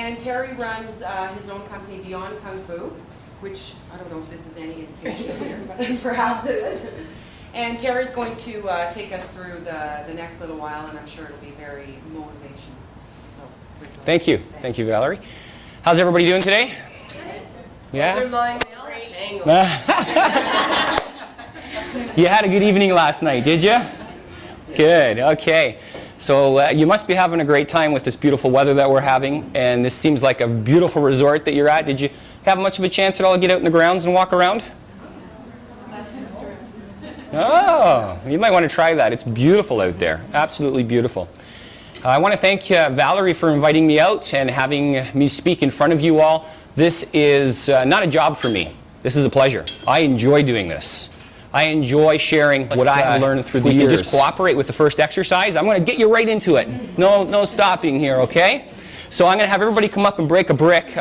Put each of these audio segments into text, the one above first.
And Terry runs his own company, Beyond Kung Fu, which I don't know if this is any indication here, but perhaps it is. And Terry's going to take us through the next little while, and I'm sure it'll be very motivational. So, thank you. Thank you, Valerie. How's everybody doing today? Yeah? You had a good evening last night, did you? Good, okay. So you must be having a great time with this beautiful weather that we're having, and this seems like a beautiful resort that you're at. Did you have much of a chance at all to get out in the grounds and walk around? Oh, you might want to try that. It's beautiful out there, absolutely beautiful. I want to thank Valerie for inviting me out and having me speak in front of you all. This is not a job for me. This is a pleasure. I enjoy doing this. I enjoy sharing what I have learned through the years. We can just cooperate with the first exercise. I'm going to get you right into it. No stopping here, okay? So I'm going to have everybody come up and break a brick.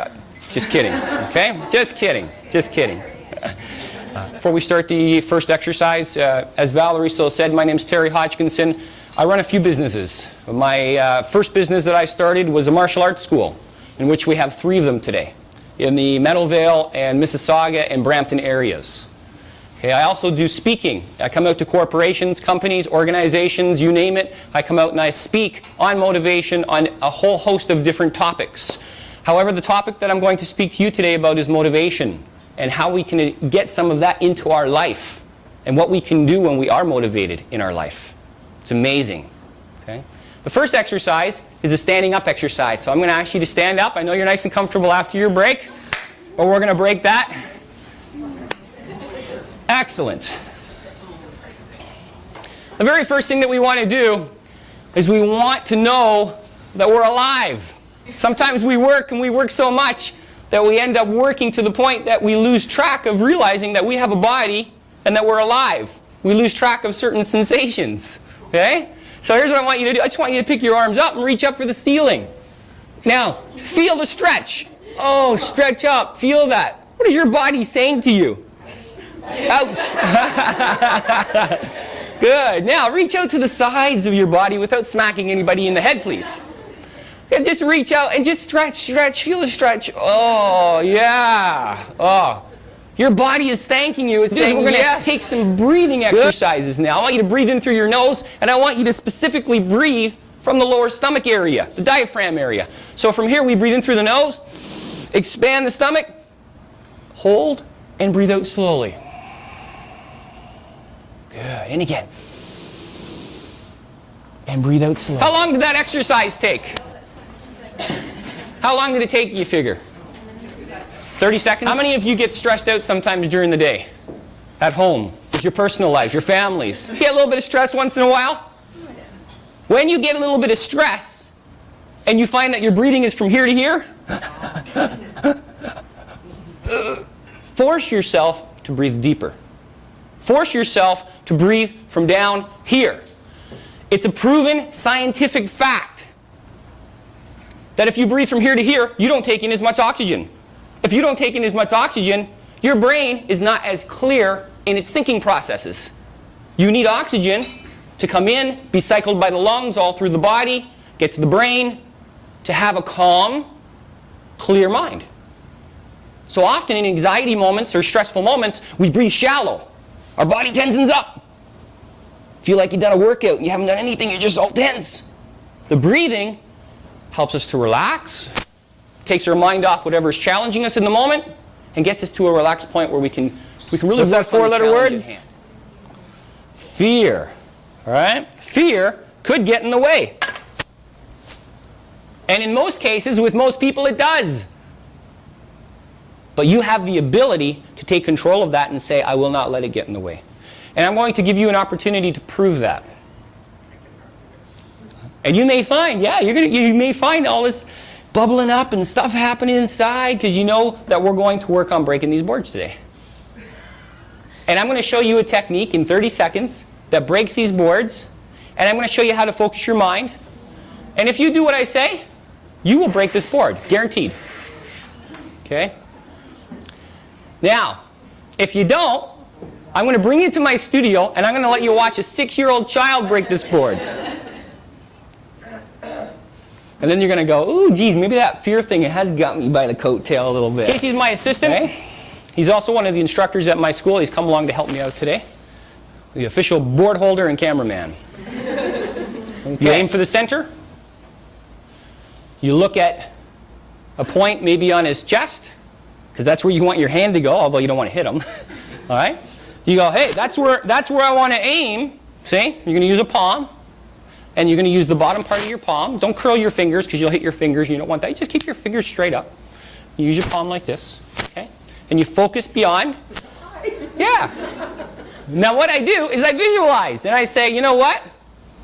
Just kidding, okay? Just kidding. Just kidding. Before we start the first exercise, as Valerie so said, my name's Terry Hodgkinson. I run a few businesses. My first business that I started was a martial arts school, in which we have 3 of them today, in the Meadowvale and Mississauga and Brampton areas. Okay, I also do speaking. I come out to corporations, companies, organizations, you name it. I come out and I speak on motivation on a whole host of different topics. However, the topic that I'm going to speak to you today about is motivation and how we can get some of that into our life and what we can do when we are motivated in our life. It's amazing. Okay? The first exercise is a standing up exercise. So I'm going to ask you to stand up. I know you're nice and comfortable after your break, but we're going to break that. Excellent. The very first thing that we want to do is we want to know that we're alive. Sometimes we work and we work so much that we end up working to the point that we lose track of realizing that we have a body and that we're alive. We lose track of certain sensations. Okay? So here's what I want you to do. I just want you to pick your arms up and reach up for the ceiling. Now, feel the stretch. Oh, stretch up. Feel that. What is your body saying to you? Ouch. Good. Now, reach out to the sides of your body without smacking anybody in the head, please. And just reach out and just stretch. Feel the stretch. Oh, yeah. Oh. Your body is thanking you. It's saying, we're going to take some breathing exercises now. I want you to breathe in through your nose, and I want you to specifically breathe from the lower stomach area, the diaphragm area. So from here, we breathe in through the nose, expand the stomach, hold, and breathe out slowly. Good. And again. And breathe out slowly. How long did that exercise take? How long did it take, do you figure? 30 seconds? How many of you get stressed out sometimes during the day? At home, with your personal lives, your families? You get a little bit of stress once in a while? When you get a little bit of stress, and you find that your breathing is from here to here, force yourself to breathe deeper. Force yourself to breathe from down here. It's a proven scientific fact that if you breathe from here to here, you don't take in as much oxygen. If you don't take in as much oxygen, your brain is not as clear in its thinking processes. You need oxygen to come in, be cycled by the lungs all through the body, get to the brain, to have a calm, clear mind. So often in anxiety moments or stressful moments, we breathe shallow. Our body tensens up. Feel like you've done a workout and you haven't done anything, you're just all tense. The breathing helps us to relax, takes our mind off whatever is challenging us in the moment, and gets us to a relaxed point where we can really work on the four-letter word? Fear. All right? Fear could get in the way. And in most cases, with most people, it does. But you have the ability to take control of that and say, I will not let it get in the way. And I'm going to give you an opportunity to prove that. And you may find, you may find all this bubbling up and stuff happening inside because you know that we're going to work on breaking these boards today. And I'm going to show you a technique in 30 seconds that breaks these boards. And I'm going to show you how to focus your mind. And if you do what I say, you will break this board, guaranteed. Okay? Now, if you don't, I'm going to bring you to my studio and I'm going to let you watch a 6-year-old child break this board. And then you're going to go, ooh, geez, maybe that fear thing has got me by the coattail a little bit. Casey's my assistant. Okay. He's also one of the instructors at my school. He's come along to help me out today. The official board holder and cameraman. Okay. You aim for the center. You look at a point maybe on his chest, because that's where you want your hand to go, although you don't want to hit him. All right? You go, hey, that's where I want to aim. See? You're going to use a palm. And you're going to use the bottom part of your palm. Don't curl your fingers because you'll hit your fingers. You don't want that. You just keep your fingers straight up. You use your palm like this. Okay? And you focus beyond. Yeah. Now what I do is I visualize. And I say, you know what?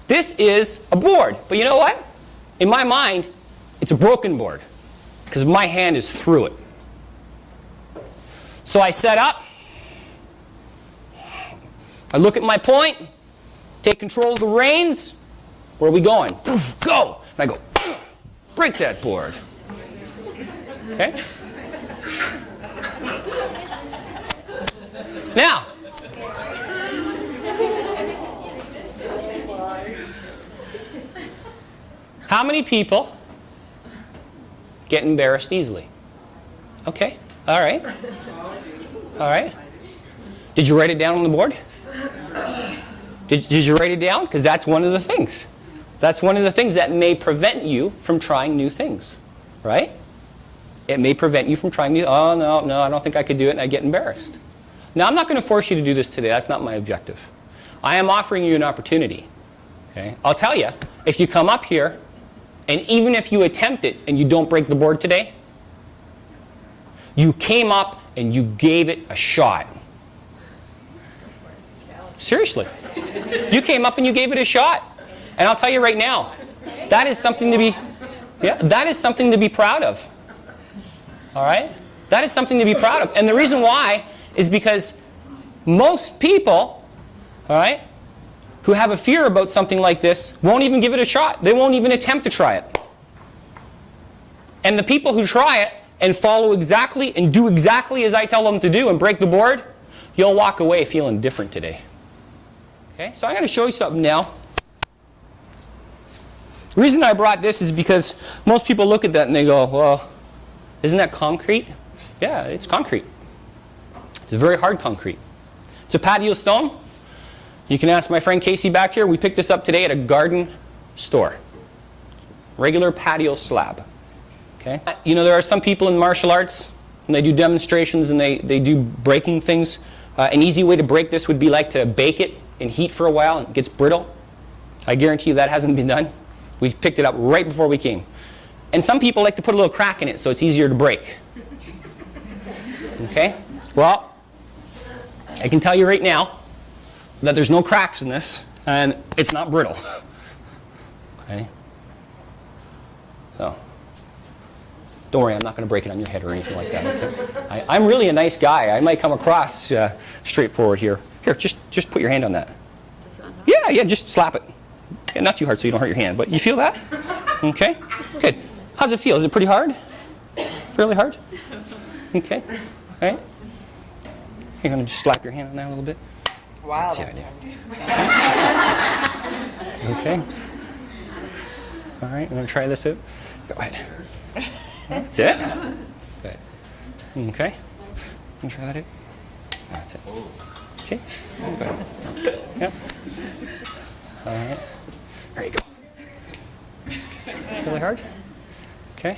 This is a board. But you know what? In my mind, it's a broken board. Because my hand is through it. So I set up. I look at my point. Take control of the reins. Where are we going? Go! And I go, break that board. Okay? Now, how many people get embarrassed easily? Okay, all right. All right. Did you write it down on the board? Did you write it down? Because that's one of the things. That's one of the things that may prevent you from trying new things, right? It may prevent you from trying new, oh, no, I don't think I could do it, and I get embarrassed. Now, I'm not going to force you to do this today. That's not my objective. I am offering you an opportunity. Okay? I'll tell you, if you come up here, and even if you attempt it and you don't break the board today, you came up and you gave it a shot. Seriously. You came up and you gave it a shot. And I'll tell you right now, that is something to be, that is something to be proud of. All right? That is something to be proud of. And the reason why is because most people, all right, who have a fear about something like this won't even give it a shot. They won't even attempt to try it. And the people who try it and follow exactly and do exactly as I tell them to do and break the board, you'll walk away feeling different today. Okay? So I'm going to show you something now. The reason I brought this is because most people look at that and they go, well, isn't that concrete? Yeah, it's concrete. It's a very hard concrete. It's a patio stone. You can ask my friend Casey back here. We picked this up today at a garden store. Regular patio slab. Okay? You know, there are some people in martial arts, and they do demonstrations and they do breaking things. An easy way to break this would be like to bake it in heat for a while and it gets brittle. I guarantee you that hasn't been done. We picked it up right before we came. And some people like to put a little crack in it so it's easier to break. Okay? Well, I can tell you right now that there's no cracks in this and it's not brittle. Okay? So, don't worry, I'm not going to break it on your head or anything like that. Okay? I'm really a nice guy. I might come across straightforward here. Here, just put your hand on that. Yeah, just slap it. Yeah, not too hard so you don't hurt your hand, but you feel that? Okay, good. How's it feel? Is it pretty hard? Fairly hard? Okay, all right. You're going to just slap your hand on that a little bit. Wow, that's hard. Okay. All right, I'm going to try this out. Go ahead. That's it. Good. Okay. Can you try that out? That's it. Okay. Good. Yep. All right. There you go. Really hard? Okay.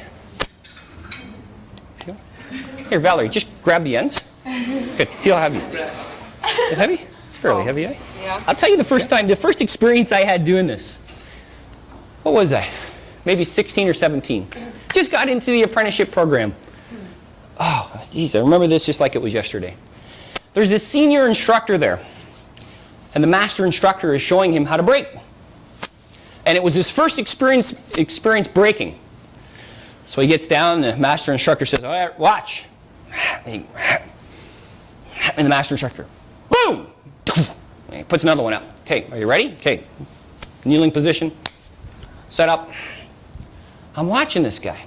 Feel? Here, Valerie, just grab the ends. Good. Feel heavy. Feel heavy? Fairly heavy, eh? Yeah. I'll tell you the first experience I had doing this. What was I? Maybe 16 or 17. Just got into the apprenticeship program. Oh, geez, I remember this just like it was yesterday. There's a senior instructor there. And the master instructor is showing him how to break. And it was his first experience breaking. So he gets down, and the master instructor says, all right, watch. And the master instructor, boom! And he puts another one out. Okay, are you ready? Okay, kneeling position, set up. I'm watching this guy.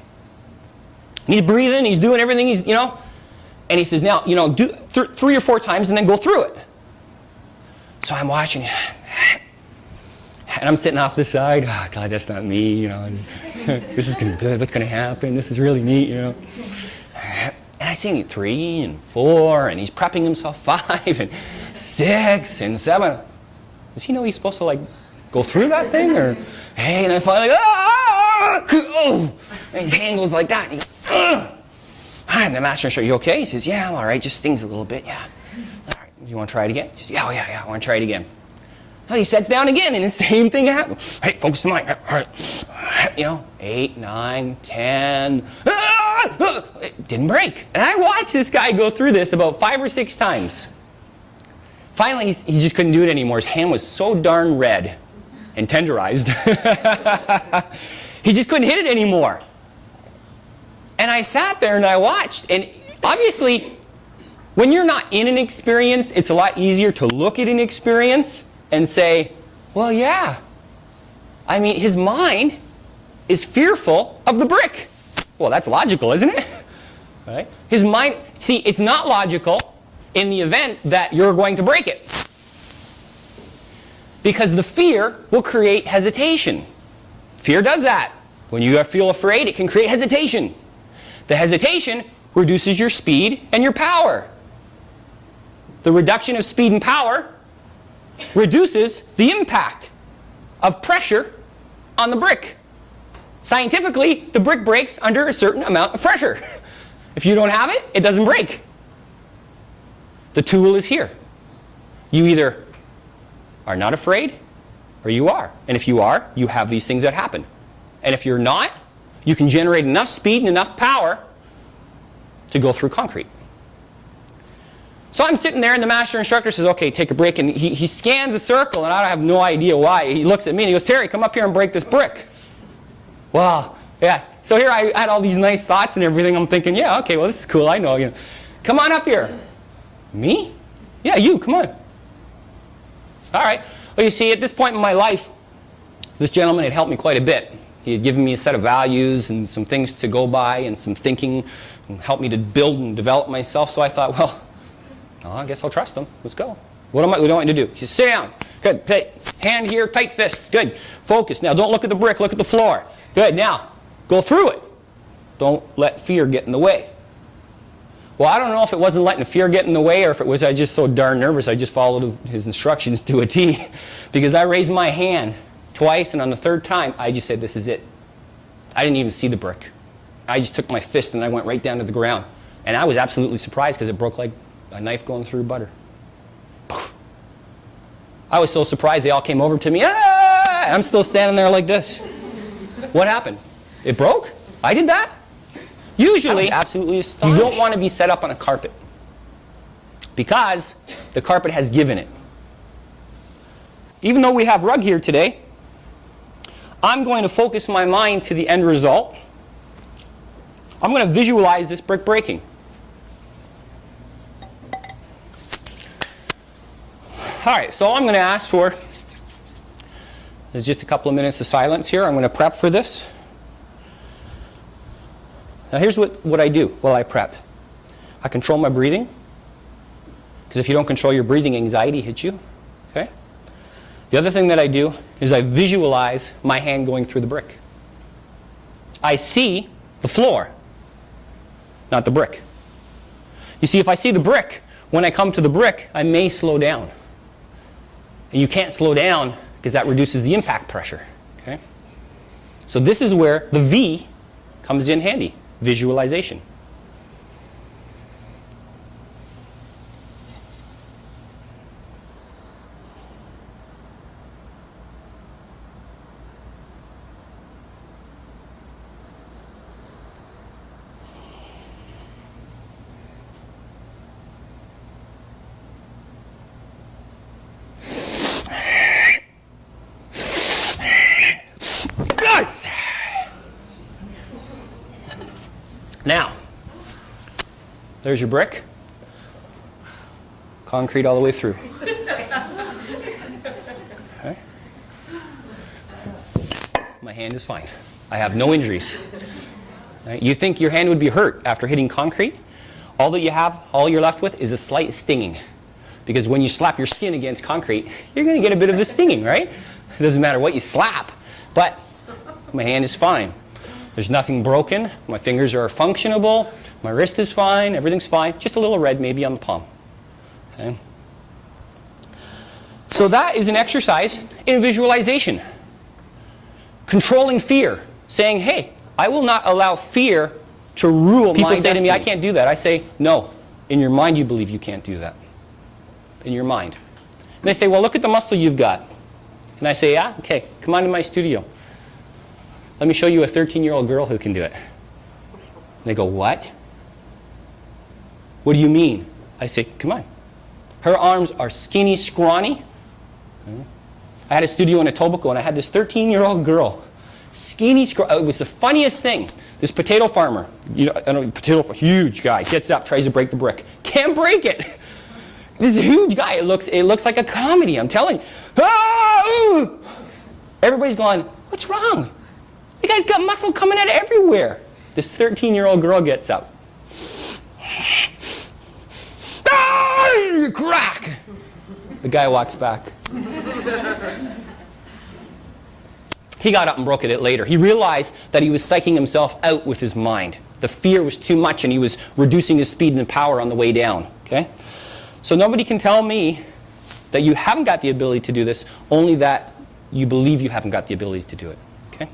And he's breathing, he's doing everything, he's, and he says, now, do 3 or 4 times and then go through it. So I'm watching. And I'm sitting off the side. Oh, God, that's not me, you know. This is good. What's going to happen? This is really neat, you know. And I see 3 and 4, and he's prepping himself 5 and 6 and 7. Does he know he's supposed to, like, go through that thing? Or, hey, and I finally, oh, and his hand goes like that. And he goes, and the master instructor, you okay? He says, yeah, I'm all right. Just stings a little bit, yeah. All right, do you want to try it again? He says, yeah, I want to try it again. So he sits down again, and the same thing happens. Hey, focus the mind. All right. You know, 8, 9, 10. It didn't break. And I watched this guy go through this about 5 or 6 times. Finally, he just couldn't do it anymore. His hand was so darn red and tenderized. He just couldn't hit it anymore. And I sat there and I watched. And obviously, when you're not in an experience, it's a lot easier to look at an experience and say, well, yeah. I mean, his mind is fearful of the brick. Well, that's logical, isn't it? Right? His mind, see, it's not logical in the event that you're going to break it. Because the fear will create hesitation. Fear does that. When you feel afraid, it can create hesitation. The hesitation reduces your speed and your power. The reduction of speed and power reduces the impact of pressure on the brick. Scientifically, the brick breaks under a certain amount of pressure. If you don't have it, it doesn't break. The tool is here. You either are not afraid or you are. And if you are, you have these things that happen. And if you're not, you can generate enough speed and enough power to go through concrete. So I'm sitting there and the master instructor says, okay, take a break. And he scans a circle and I have no idea why. He looks at me and he goes, Terry, come up here and break this brick. Well, yeah. So here I had all these nice thoughts and everything. I'm thinking, yeah, okay, well, this is cool. I know. You know. Come on up here. Me? Yeah, you. Come on. All right. Well, you see, at this point in my life, this gentleman had helped me quite a bit. He had given me a set of values and some things to go by and some thinking and helped me to build and develop myself. So I thought, well, I guess I'll trust him. Let's go. What do I want you to do? He says, sit down. Good. Hey, hand here, tight fists. Good. Focus. Now, don't look at the brick. Look at the floor. Good. Now, go through it. Don't let fear get in the way. Well, I don't know if it wasn't letting fear get in the way or if it was I just so darn nervous I just followed his instructions to a T. Because I raised my hand twice, and on the third time, I just said, this is it. I didn't even see the brick. I just took my fist and I went right down to the ground. And I was absolutely surprised because it broke like a knife going through butter. Poof. I was so surprised they all came over to me. Ah! I'm still standing there like this. What happened? It broke? I did that? Usually, absolutely astonished. You don't want to be set up on a carpet because the carpet has given it. Even though we have rug here today, I'm going to focus my mind to the end result. I'm going to visualize this brick breaking. All right, so all I'm going to ask for is just a couple of minutes of silence here. I'm going to prep for this. Now here's what I do while I prep. I control my breathing, because if you don't control your breathing, anxiety hits you. Okay? The other thing that I do is I visualize my hand going through the brick. I see the floor, not the brick. You see, if I see the brick, when I come to the brick, I may slow down. And you can't slow down because that reduces the impact pressure. Okay? So this is where the V comes in handy. Visualization. Now, there's your brick. Concrete all the way through. Okay. My hand is fine. I have no injuries. Right? You think your hand would be hurt after hitting concrete? All you're left with is a slight stinging. Because when you slap your skin against concrete, you're going to get a bit of a stinging, right? It doesn't matter what you slap. But my hand is fine. There's nothing broken. My fingers are functionable. My wrist is fine. Everything's fine. Just a little red maybe on the palm. Okay? So that is an exercise in visualization. Controlling fear. Saying, hey, I will not allow fear to rule my destiny. People say to me, I can't do that. I say, no. In your mind you believe you can't do that. In your mind. And they say, well, look at the muscle you've got. And I say, yeah? Okay, come on to my studio. Let me show you a 13-year-old girl who can do it. And they go, what? What do you mean? I say, come on. Her arms are skinny, scrawny. I had a studio in Etobicoke, and I had this 13-year-old girl. Skinny, scrawny. It was the funniest thing. This potato farmer, you know, I don't know, huge guy, gets up, tries to break the brick. Can't break it. This huge guy. It looks like a comedy, I'm telling you. Ah! Everybody's going, what's wrong? The guy's got muscle coming out everywhere. This 13-year-old girl gets up. Ah! Crack! The guy walks back. He got up and broke it later. He realized that he was psyching himself out with his mind. The fear was too much and he was reducing his speed and power on the way down. Okay? So nobody can tell me that you haven't got the ability to do this, only that you believe you haven't got the ability to do it. Okay?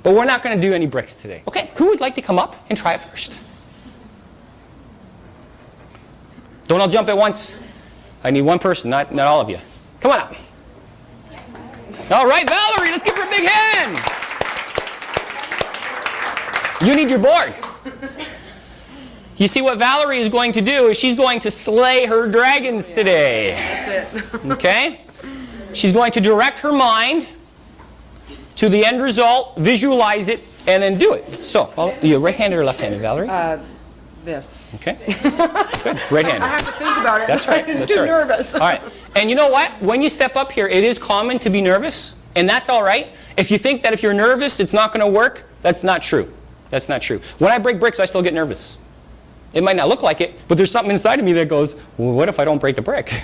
But we're not going to do any bricks today. Okay, who would like to come up and try it first? Don't all jump at once. I need one person, not all of you. Come on up. All right, Valerie, let's give her a big hand. You need your board. You see what Valerie is going to do is she's going to slay her dragons today. That's it. Okay? She's going to direct her mind to the end result, visualize it, and then do it. So, well, you're right-handed or left-handed, Valerie? This. Okay. Good. Right-handed. I have to think about it. That's right. I'm too nervous. All right. And you know what? When you step up here, it is common to be nervous, and that's all right. If you think that if you're nervous, it's not going to work, that's not true. That's not true. When I break bricks, I still get nervous. It might not look like it, but there's something inside of me that goes, well, what if I don't break the brick?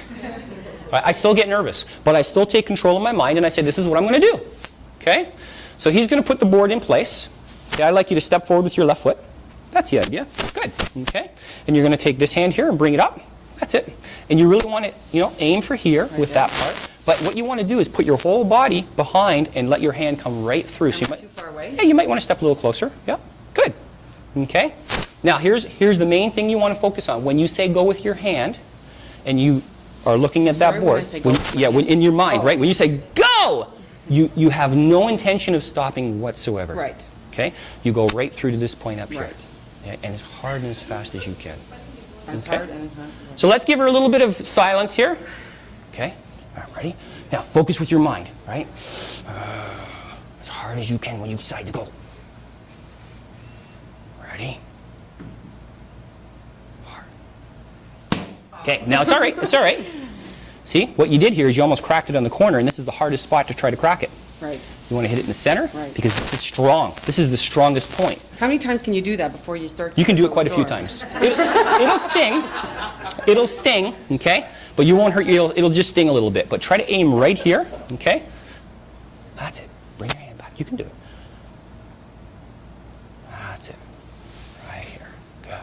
I still get nervous, but I still take control of my mind, and I say, this is what I'm going to do. Okay? So he's going to put the board in place. Okay, I'd like you to step forward with your left foot. That's the idea. Good. Okay? And you're going to take this hand here and bring it up. That's it. And you really want to, aim for here right with that part. But what you want to do is put your whole body behind and let your hand come right through. So you might, too far away? Yeah, you might want to step a little closer. Yeah. Good. Okay? Now, here's the main thing you want to focus on. When you say go with your hand, and you are looking at that board, in your mind, right? When you say go, you have no intention of stopping whatsoever. Right. Okay? You go right through to this point up here. Right. And as hard and as fast as you can. As hard and as hard. So let's give her a little bit of silence here. Okay? All right, ready? Now, focus with your mind, right? As hard as you can when you decide to go. Ready? Hard. Okay, now it's all right. It's all right. See, what you did here is you almost cracked it on the corner, and this is the hardest spot to try to crack it. Right. You want to hit it in the center? Right. Because this is strong. This is the strongest point. How many times can you do that before you start? You can do it quite a few times. It'll sting. It'll sting, okay? But you won't hurt you. It'll just sting a little bit. But try to aim right here, okay? That's it. Bring your hand back. You can do it. That's it. Right here. Good.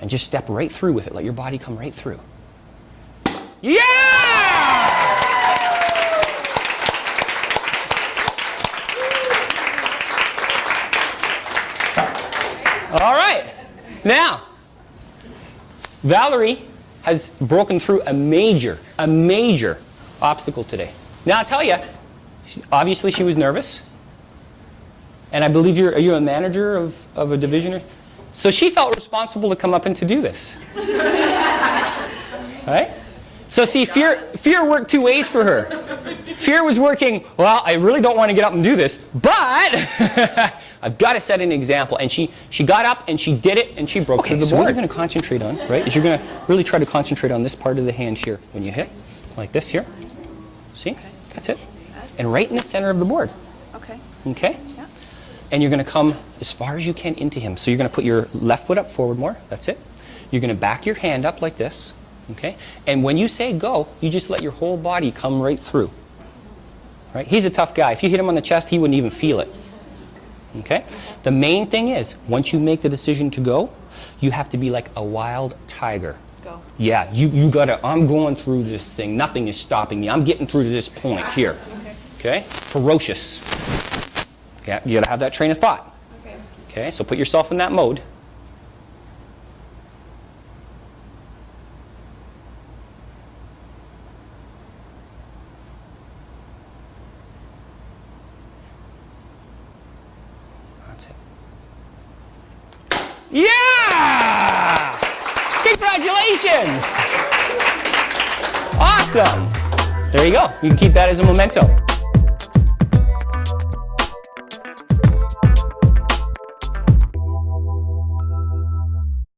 And just step right through with it. Let your body come right through. Yeah! All right. Now, Valerie has broken through a major obstacle today. Now, I'll tell you, obviously she was nervous. And I believe are you a manager of a division? So she felt responsible to come up and to do this. Right? So see, fear worked two ways for her. Fear was working, well, I really don't want to get up and do this, but I've got to set an example. And she got up and she did it and she broke through the board. So what you're going to concentrate on, right, is you're going to really try to concentrate on this part of the hand here when you hit, like this here. See? Okay. That's it. And right in the center of the board. Okay. Okay? Yeah. And you're going to come as far as you can into him. So you're going to put your left foot up forward more. That's it. You're going to back your hand up like this. Okay? And when you say go, you just let your whole body come right through. Right? He's a tough guy. If you hit him on the chest, he wouldn't even feel it. Okay? The main thing is, once you make the decision to go, you have to be like a wild tiger. Go. Yeah, you gotta, I'm going through this thing. Nothing is stopping me. I'm getting through to this point here. Okay? Ferocious. Yeah, you gotta have that train of thought. Okay. Okay, so put yourself in that mode. That's it. Yeah! Congratulations! Awesome! There you go. You can keep that as a memento.